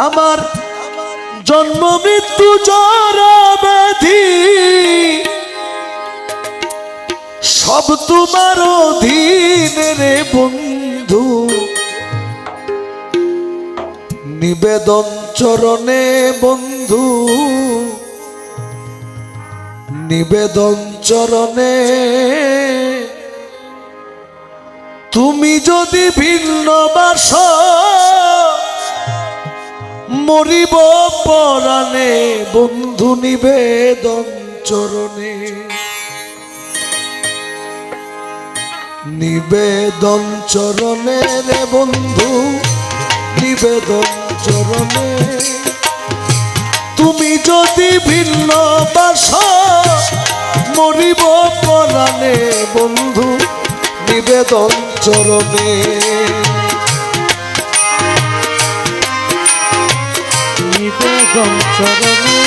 আমার জন্ম মৃত্যু জরা ব্যাধি সব তোমার অধীন রে বন্ধু, নিবেদন চরণে বন্ধু, নিবেদন চরণে। তুমি যদি ভিন্ন বাস মরিব পরাণে বন্ধু, নিবেদন চরণে, নিবেদন চরণে রে বন্ধু, নিবেদন চরণে। তুমি যদি ভিন্ন বাস মরিব পরাণে বন্ধু, নিবেদন চরণে, নিবেদন চরণে।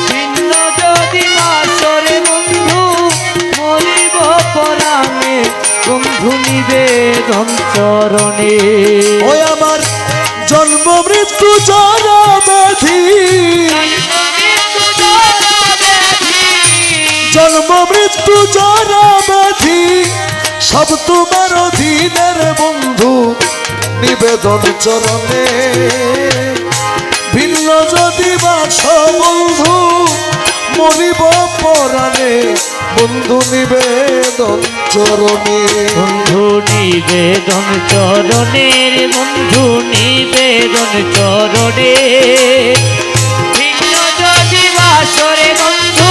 ভিন্ন যদি বাসরে বন্ধু মরিব পরাণে বন্ধু, নিবেদন চরণে। ওই আমার জন্ম মৃত্যু জরা ব্যাধি, জন্ম মৃত্যু জরা ব্যাধি সব তোমার অধীনের বন্ধু, নিবেদন চরণে। ভিন্ন যদি বাস বন্ধু মরিব পরাণে বন্ধু, নিবেদন চরণে, বন্ধু নিবেদন চরণে রে বন্ধু, নিবেদন চরণে। ভিন্ন যদি বাসরে বন্ধু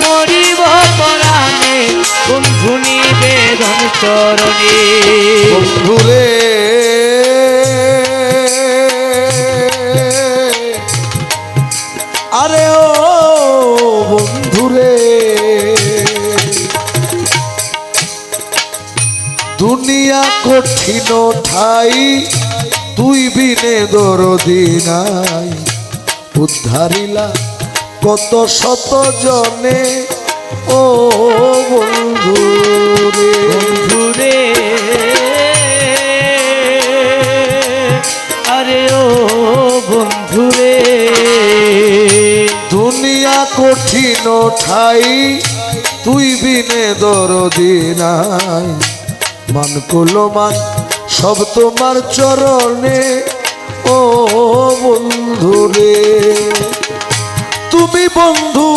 মরিব পরাণে বন্ধু, নিবেদন চরণে। বন্ধু রে আরে ও বন্ধু রে, দুনিয়া কঠিন ঠাই তুই বিনে দরদি নাই, উদ্ধারিলা কত শত জনে ও বন্ধু রে, বন্ধু রে আরে ও বন্ধু রে। দুনিয়া কঠিন ঠাই তুই বিনে দরদি নাই, মান কুলো মান সব তোমার চরণে ও বন্ধু রে। তুমি বন্ধু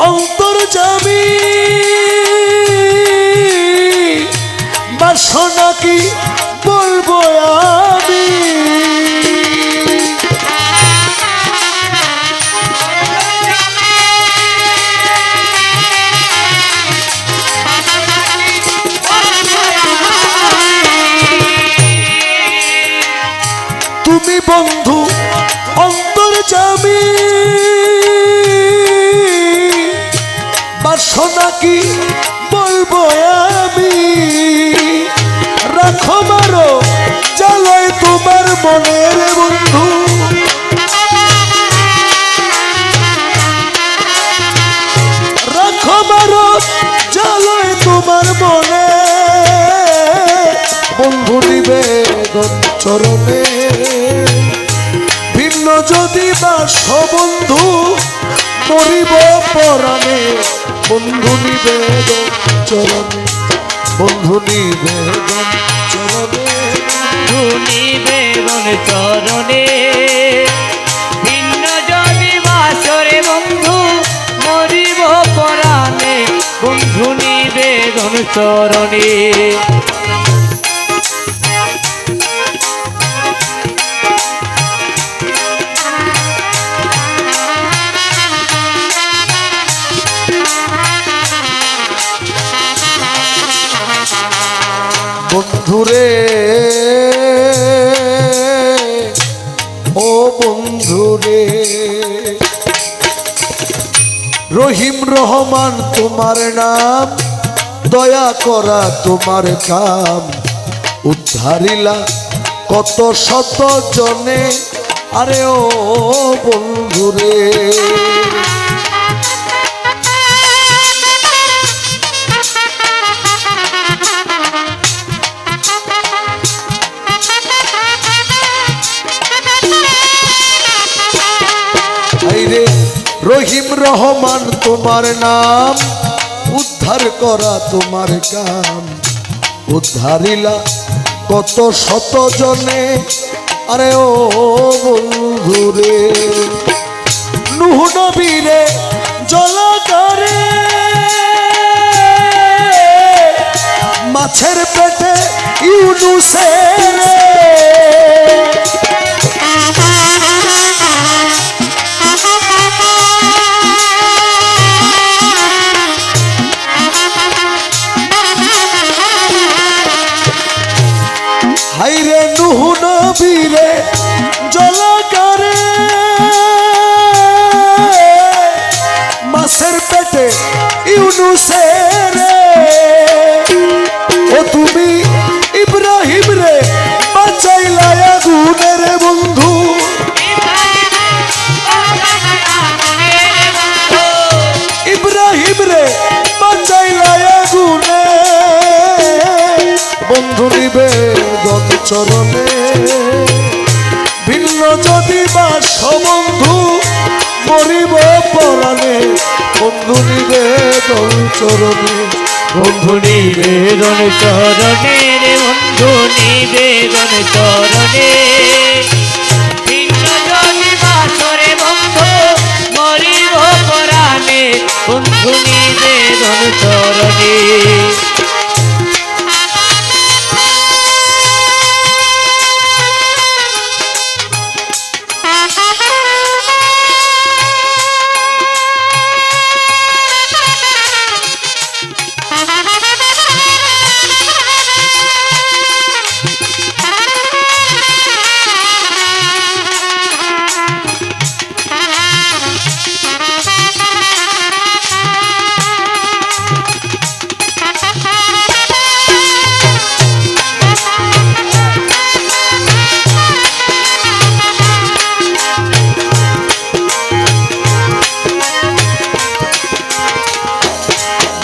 অন্তর্যামী, বাসনা কি বলবো আমি, তুমি বন্ধু অন্তর্যামী, বাসনা কি বলবো আমি, রাখো মারো জ্বালায় তোমার মনের বন্ধু, রাখো মারো জ্বালায় তোমার মনে বন্ধু, নিবেদন চরণে। ভিন্ন যদি বাস বন্ধু মরিব পরাণে বন্ধু, নিবেদন চরণে, বন্ধু নিবেদন চরণে, বন্ধু নিবেদন চরণে। ভিন্ন যদি বাসরে বন্ধু মরিব পরাণে বন্ধু, নিবেদন চরণে। বন্ধুরে ও বন্ধুরে, রহিম রহমান তোমার নাম, দয়া করা তোমার কাম, উদ্ধারিলা কত শত জনে আরে ও বন্ধুরে। রহিম রহমান তোমার নাম, উদ্ধার করা তোমার কাম। উদ্ধারিলা কত শত জনে, আরে ও বন্ধুরে। নূহ নবীরে জলাকারে, মাছের পেটে ইউনুসের। হাইরে নূহ নবীরে জলাকারে, মাছের পেটে ইউনুসের। ও তুমি ইব্রাহিম রে বাঁচাইলা আগুনের বন্ধু, ইব্রাহিম রে বাঁচাইলা আগুনে। বন্ধু নিবেদন চরণে, ভিন্ন যদি বাস বন্ধু মরিব পরাণে। বন্ধু নিবেদন চরণে, বন্ধু নিবেদন চরণে রে বন্ধু নিবেদন চরণে। ভিন্ন যদি বাসরে বন্ধু মরিব পরাণে। বন্ধু নিবেদন চরণে।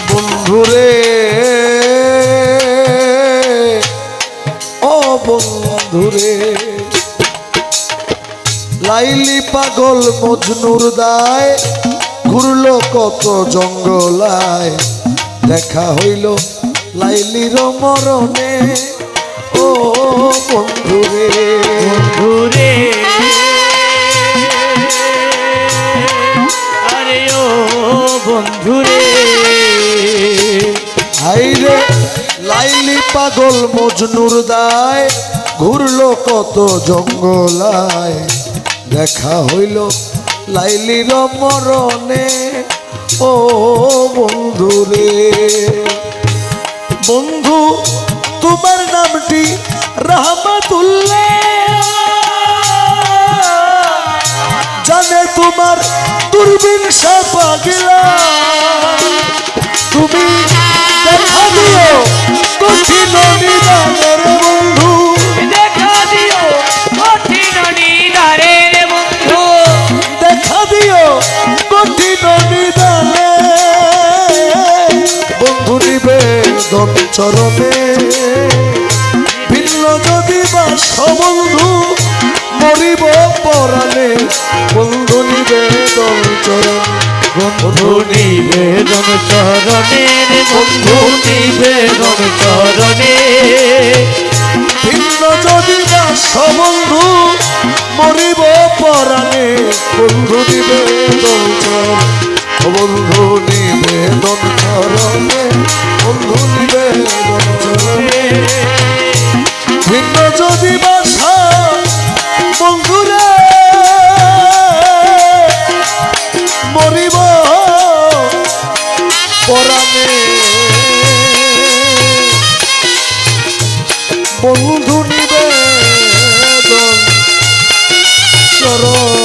বন্ধুরে ও বন্ধুরে। লাইলি পাগল মজনুর দায়, ঘুরলো কত জঙ্গলায়। দেখা হইল লাইলির মরণে, ও বন্ধুরে। বন্ধুরে আরে ও বন্ধুরে। হাইরে লাইলি পাগল মজনুর দায়, ঘুরলো কত জঙ্গলায়। দেখা হইল লাইলির মরণে, ও বন্ধুরে। বন্ধু তোমার নামটি রহমতুল্লাহ, জানে তোমার দূরবীন পাগলা। তুমি দেখা দিও কঠিন নিদানের বন্ধু, দেখা দিও কঠিন নিদানের বন্ধু। দেখা দিও কঠিন নিদানে। বন্ধু নিবেদন চরণে, ভিন্ন যদি বাস বন্ধু মরিব পরাণে। বন্ধু নিবেদন চরণ, বন্ধু নিবেদন চরণে রে বন্ধু নিবেদন চরণে। ভিন্ন যদি বাস বন্ধু মরিব পরাণে। বন্ধু নিবেদন চরণ, বন্ধু নিবেদন চরণে, বন্ধু নিবেদন চরণে। ভিন্ন যদি বাসা বন্ধুরে মরিব পরাণে। বন্ধু নিবেদন চরণ।